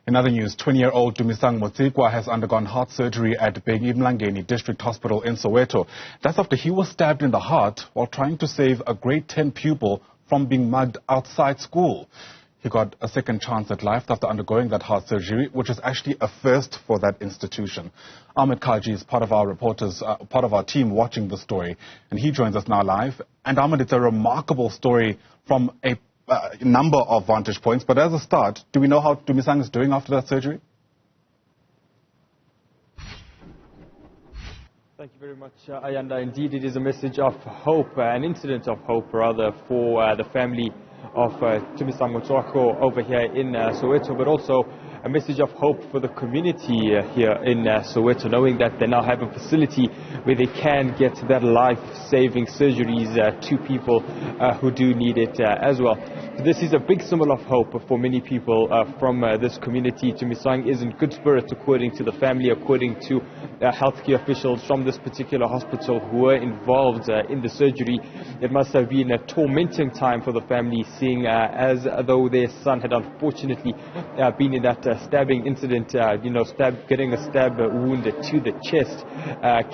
In other news, 20-year-old Tumisang Motsikwa has undergone heart surgery at Bheki Mlangeni District Hospital in Soweto. That's after he was stabbed in the heart while trying to save a grade 10 pupil from being mugged outside school. He got a second chance at life after undergoing that heart surgery, which is actually a first for that institution. Ahmed Kajee is part of our team watching the story, and he joins us now live. And Ahmed, it's a remarkable story from a number of vantage points, but as a start, do we know how Tumisang is doing after that surgery? Thank you very much, Ayanda. Indeed, it is a message of hope, an incident of hope, rather, for the family of Tumisang Motsikwa over here in Soweto, but also a message of hope for the community here in Soweto, knowing that they now have a facility where they can get that life-saving surgeries to people who do need it as well. This is a big symbol of hope for many people from this community. Tumisang is in good spirits, according to the family, according to healthcare officials from this particular hospital who were involved in the surgery. It must have been a tormenting time for the family, seeing as though their son had unfortunately been in that stabbing incident. Getting a stab wound to the chest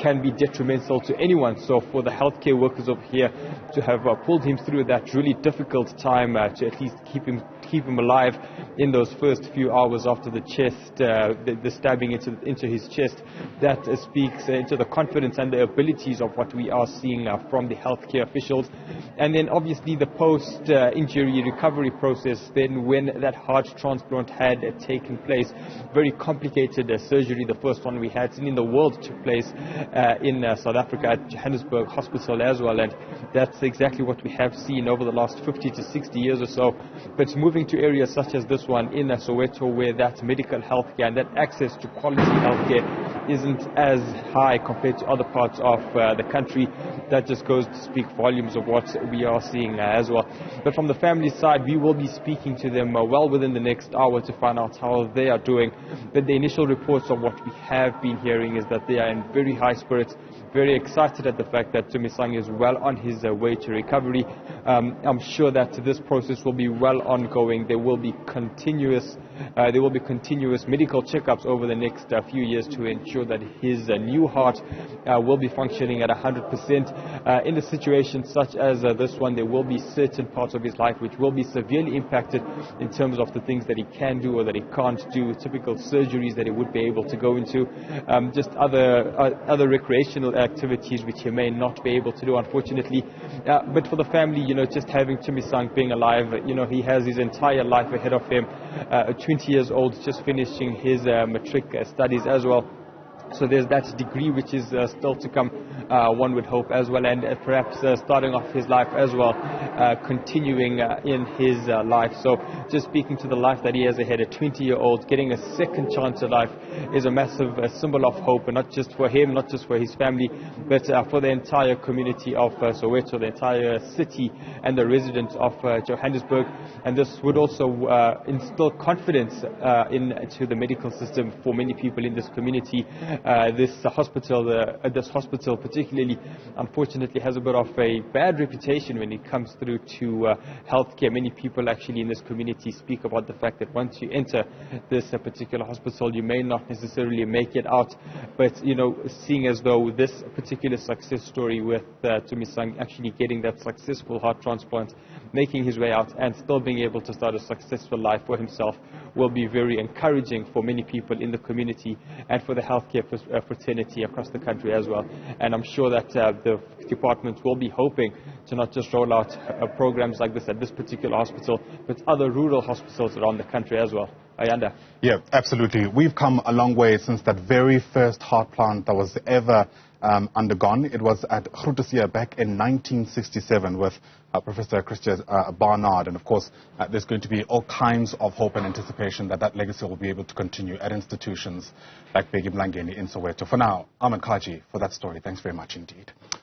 can be detrimental to anyone. So for the healthcare workers over here to have pulled him through that really difficult time, to at least keep him alive in those first few hours after the stabbing into his chest, that speaks into the confidence and the abilities of what we are seeing from the healthcare officials. And then obviously the post-injury recovery process, then when that heart transplant had taken place, very complicated surgery, the first one we had seen in the world, took place in South Africa at Johannesburg Hospital as well, and that's exactly what we have seen over the last 50 to 60 years or so. But moving to areas such as this one in Soweto, where that medical healthcare and that access to quality healthcare isn't as high compared to other parts of the country, that just goes to speak volumes of what we are seeing as well. But from the family side, we will be speaking to them well within the next hour to find out how they are doing. But the initial reports of what we have been hearing is that they are in very high spirits, very excited at the fact that Tumisang is well on his way to recovery. I'm sure that this process will be well ongoing. There will be continuous medical checkups over the next few years to ensure that his new heart will be functioning at 100%. In a situation such as this one, there will be certain parts of his life which will be severely impacted in terms of the things that he can do or that he can't do, typical surgeries that he would be able to go into, just other recreational activities which he may not be able to do, unfortunately. But for the family, just having Tumisang being alive, he has his entire life ahead of him. 20 years old, just finishing his matric studies as well. So there's that degree which is still to come, one would hope as well, and perhaps starting off his life as well, continuing in his life. So just speaking to the life that he has ahead, a 20-year-old getting a second chance at life is a massive symbol of hope, and not just for him, not just for his family, but for the entire community of Soweto, the entire city and the residents of Johannesburg. And this would also instill confidence into the medical system for many people in this community. This hospital particularly, unfortunately, has a bit of a bad reputation when it comes through to healthcare. Many people actually in this community speak about the fact that once you enter this particular hospital, you may not necessarily make it out. But, seeing as though this particular success story with Tumisang actually getting that successful heart transplant, making his way out and still being able to start a successful life for himself, will be very encouraging for many people in the community and for the healthcare fraternity across the country as well. And I'm sure that the department will be hoping to not just roll out programs like this at this particular hospital, but other rural hospitals around the country as well. Ayanda. Yeah, absolutely. We've come a long way since that very first heart plant that was ever undergone. It was at Grootesia back in 1967 with Professor Christian Barnard. And of course, there's going to be all kinds of hope and anticipation that that legacy will be able to continue at institutions like Bheki Mlangeni in Soweto. For now, Ahmed Kajee for that story. Thanks very much indeed.